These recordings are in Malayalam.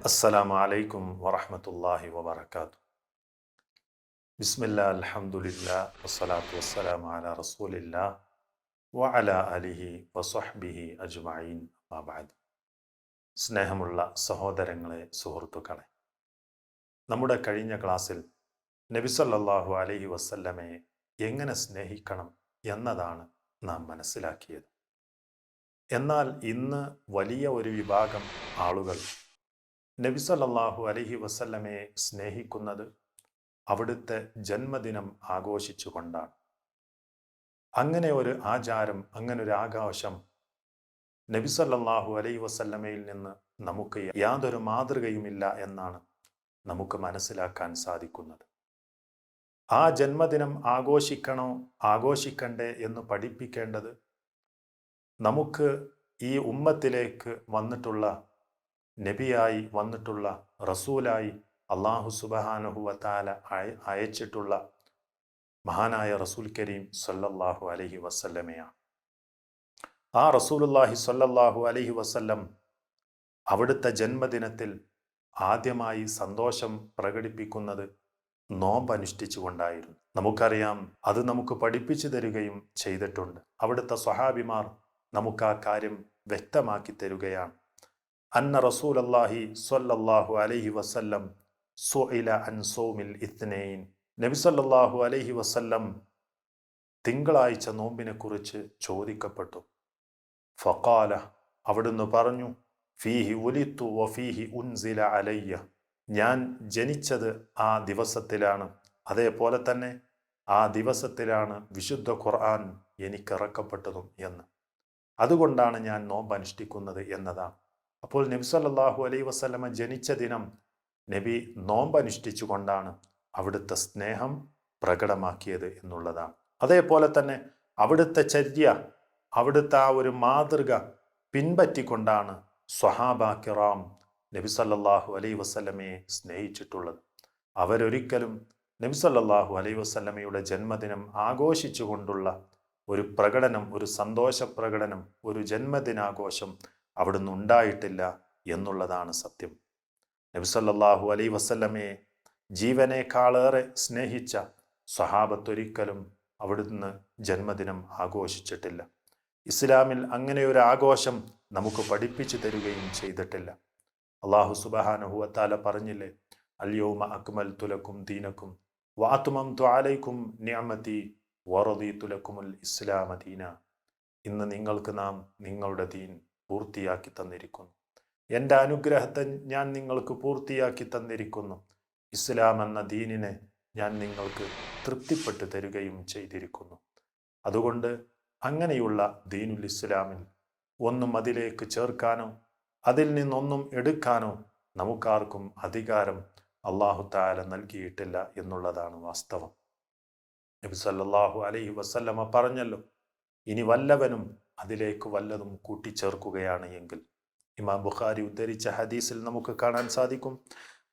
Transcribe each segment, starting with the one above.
അസ്സലാമു അലൈക്കും വറഹ്മത്തുള്ളാഹി വബറകാതുഹു. ബിസ്മില്ലാ അൽഹംദുലില്ലാ വസ്സലാത്തു വസ്സലാമു അലാ റസൂലില്ലാ വഅലാ ആലിഹി വസ്വഹ്ബിഹി അജ്മഈൻ. അമ്മാ ബഅദ്. സ്നേഹമുള്ള സഹോദരങ്ങളെ, സുഹൃത്തുക്കളെ, നമ്മുടെ കഴിഞ്ഞ ക്ലാസ്സിൽ നബി സല്ലല്ലാഹു അലൈഹി വസല്ലമയെ എങ്ങനെ സ്നേഹിക്കണം എന്നതാണ് നാം മനസ്സിലാക്കിയത്. എന്നാൽ ഇന്ന് വലിയ ഒരു വിഭാഗം ആളുകൾ നബി സല്ലല്ലാഹു അലൈഹി വസല്ലമയെ സ്നേഹിക്കുന്നത് അവിടുത്തെ ജന്മദിനം ആഘോഷിച്ചുകൊണ്ടാണ്. അങ്ങനെ ഒരു ആചാരം, അങ്ങനെ ഒരു ആഘോഷം നബി സല്ലല്ലാഹു അലൈഹി വസല്ലമയിൽ നിന്ന് നമുക്ക് യാതൊരു മാതൃകയുമില്ല എന്നാണ് നമുക്ക് മനസ്സിലാക്കാൻ സാധിക്കുന്നത്. ആ ജന്മദിനം ആഘോഷിക്കണോ ആഘോഷിക്കണ്ടേ എന്ന് പഠിപ്പിക്കേണ്ടത് നമുക്ക് ഈ ഉമ്മത്തിലേക്ക് വന്നിട്ടുള്ള നബിയായി വന്നിട്ടുള്ള റസൂലായി അല്ലാഹു സുബ്ഹാനഹു വ തആല അയച്ചിട്ടുള്ള മഹാനായ റസൂൽ കരീം സല്ലല്ലാഹു അലൈഹി വസല്ലമയാണ്. ആ റസൂലുള്ളാഹി സല്ലല്ലാഹു അലൈഹി വസല്ലം അവിടുത്തെ ജന്മദിനത്തിൽ ആദ്യമായി സന്തോഷം പ്രകടിപ്പിക്കുന്നത് നോമ്പ് അനുഷ്ഠിച്ചുകൊണ്ടായിരുന്നു. നമുക്കറിയാം, അത് നമുക്ക് പഠിപ്പിച്ചു തരികയും ചെയ്തിട്ടുണ്ട്. അവിടുത്തെ സ്വഹാബിമാർ നമുക്ക് ആ കാര്യം വ്യക്തമാക്കി തരുകയാണ്. അന്ന റസൂലല്ലാഹി സ്വല്ലല്ലാഹു അലൈഹി വസല്ലം സുഇല അൻ സൗമിൽ ഇത്നൈൻ. നബി സല്ലല്ലാഹു അലൈഹി വസല്ലം തിങ്കളാഴ്ച നോമ്പിനെ കുറിച്ച് ചോദിക്കപ്പെട്ടു. ഫഖാല, അവിടുന്ന് പറഞ്ഞു, ഫീഹി ഉലിത്തു വഫീഹി ഉൻസില അലയ്യ. ഞാൻ ജനിച്ചത് ആ ദിവസത്തിലാണ്, അതേപോലെ തന്നെ ആ ദിവസത്തിലാണ് വിശുദ്ധ ഖുർആൻ എനിക്കിറക്കപ്പെട്ടതും എന്ന്. അതുകൊണ്ടാണ് ഞാൻ നോമ്പ് അനുഷ്ഠിക്കുന്നത് എന്നതാണ്. അപ്പോൾ നബി സല്ലല്ലാഹു അലൈഹി വസല്ലമ ജനിച്ച ദിനം നബി നോമ്പ് അനുഷ്ഠിച്ചുകൊണ്ടാണ് അവിടുത്തെ സ്നേഹം പ്രകടമാക്കിയത് എന്നുള്ളതാണ്. അതേപോലെ തന്നെ അവിടുത്തെ ചര്യ, അവിടുത്തെ ആ ഒരു മാതൃക പിൻപറ്റിക്കൊണ്ടാണ് സ്വഹാബ കിറാം നബി സല്ലല്ലാഹു അലൈഹി വസല്ലമയെ സ്നേഹിച്ചിട്ടുള്ളത്. അവരൊരിക്കലും നബി സല്ലല്ലാഹു അലൈഹി വസല്ലമയുടെ ജന്മദിനം ആഘോഷിച്ചുകൊണ്ടുള്ള ഒരു പ്രകടനം, ഒരു സന്തോഷ പ്രകടനം, ഒരു ജന്മദിനാഘോഷം അവിടുന്ന് ഉണ്ടായിട്ടില്ല എന്നുള്ളതാണ് സത്യം. നബി സല്ലല്ലാഹു അലൈഹി വസല്ലമയെ ജീവനേക്കാളേറെ സ്നേഹിച്ച സ്വഹാബത്തൊരിക്കലും അവിടുന്ന് ജന്മദിനം ആഘോഷിച്ചിട്ടില്ല. ഇസ്ലാമിൽ അങ്ങനെ ഒരു ആഘോഷം നമുക്ക് പഠിപ്പിച്ചു തരികയും ചെയ്തിട്ടില്ല. അല്ലാഹു സുബ്ഹാനഹു വ തആല പറഞ്ഞില്ലേ, അൽയൗമ അക്മൽതു ലക്കും ദീനക്കും വഅത്മംതു അലൈക്കും നിഅമതി വറദീതു ലക്കുമുൽ ഇസ്ലാമ ദീന. ഇന്ന് നിങ്ങൾക്ക് നാം നിങ്ങളുടെ ദീൻ പൂർത്തിയാക്കി തന്നിരിക്കുന്നു. എൻ്റെ അനുഗ്രഹത്തെ ഞാൻ നിങ്ങൾക്ക് പൂർത്തിയാക്കി തന്നിരിക്കുന്നു. ഇസ്ലാം എന്ന ദീനിനെ ഞാൻ നിങ്ങൾക്ക് തൃപ്തിപ്പെട്ടു തരികയും ചെയ്തിരിക്കുന്നു. അതുകൊണ്ട് അങ്ങനെയുള്ള ദീനുൽ ഇസ്ലാമിൽ ഒന്നും അതിലേക്ക് ചേർക്കാനോ അതിൽ നിന്നൊന്നും എടുക്കാനോ നമുക്കാർക്കും അധികാരം അല്ലാഹു തആല നൽകിയിട്ടില്ല എന്നുള്ളതാണ് വാസ്തവം. നബി സല്ലല്ലാഹു അലൈഹി വസല്ലമ പറഞ്ഞല്ലോ, ഇനി വല്ലവനും അതിലേക്ക് വല്ലതും കൂട്ടിച്ചേർക്കുകയാണ് എങ്കിൽ. ഇമാം ബുഖാരി ഉദ്ധരിച്ച ഹദീസിൽ നമുക്ക് കാണാൻ സാധിക്കും,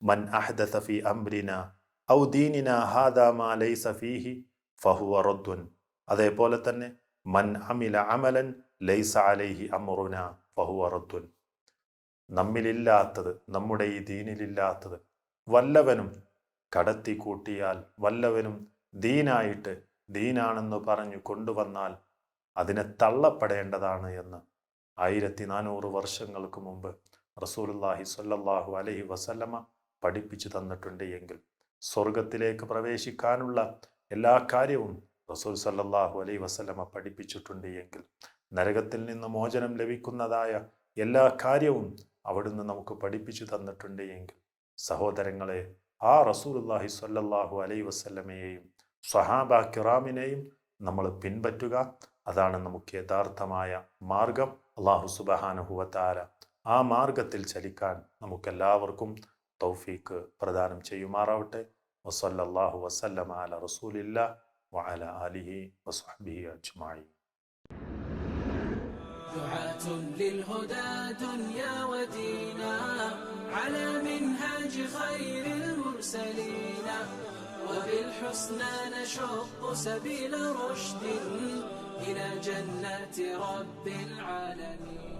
മൻ അഹ്ദഥ ഫീ അംരിനാ ഔ ദീനിനാ ഹാദാ മാ ലൈസ ഫീഹി ഫഹുവ റദ്ദുൻ. അതേപോലെ തന്നെ മൻ അമില അമലൻ ലൈസ അലൈഹി അംറുനാ ഫഹുവ റദ്ദുൻ. നമ്മിലില്ലാത്തത്, നമ്മുടെ ഈ ദീനിലില്ലാത്തത് വല്ലവനും കടത്തി കൂട്ടിയാൽ, വല്ലവനും ദീനായിട്ട് ദീനാണെന്ന് പറഞ്ഞു കൊണ്ടുവന്നാൽ അതിനെ തള്ളപ്പെടേണ്ടതാണ് എന്ന് 1400 വർഷങ്ങൾക്ക് മുമ്പ് റസൂലുള്ളാഹി സ്വല്ലല്ലാഹു അലൈഹി വസല്ലമ പഠിപ്പിച്ചു തന്നിട്ടുണ്ട് എങ്കിൽ, സ്വർഗത്തിലേക്ക് പ്രവേശിക്കാനുള്ള എല്ലാ കാര്യവും റസൂൽ സ്വല്ലല്ലാഹു അലൈഹി വസല്ലമ പഠിപ്പിച്ചിട്ടുണ്ട് എങ്കിൽ, നരകത്തിൽ നിന്ന് മോചനം ലഭിക്കുന്നതായ എല്ലാ കാര്യവും അവിടുന്ന് നമുക്ക് പഠിപ്പിച്ചു തന്നിട്ടുണ്ട് എങ്കിൽ, സഹോദരങ്ങളെ, ആ റസൂലുള്ളാഹി സ്വല്ലല്ലാഹു അലൈഹി വസല്ലമയെയും സ്വഹാബ കിറാമിനെയും നമ്മൾ പിൻപറ്റുക. അതാണ് നമുക്ക് യഥാർത്ഥമായ മാർഗം. അല്ലാഹു സുബ്ഹാനഹു വ തആല ആ മാർഗത്തിൽ ചലിക്കാൻ നമുക്കെല്ലാവർക്കും തൗഫീഖ് പ്രദാനം ചെയ്യുമാറാവട്ടെ. വസല്ലല്ലാഹു വസല്ലമ അലാ റസൂലില്ലാഹ് വഅലാ ആലിഹി വസ്വഹ്ബിഹി അജ്മഈൻ. دعاة للهدى دنيا ودينا على منهاج خير المرسلين وبالحسنى نشق سبيل رشد إلى جنات رب العالمين.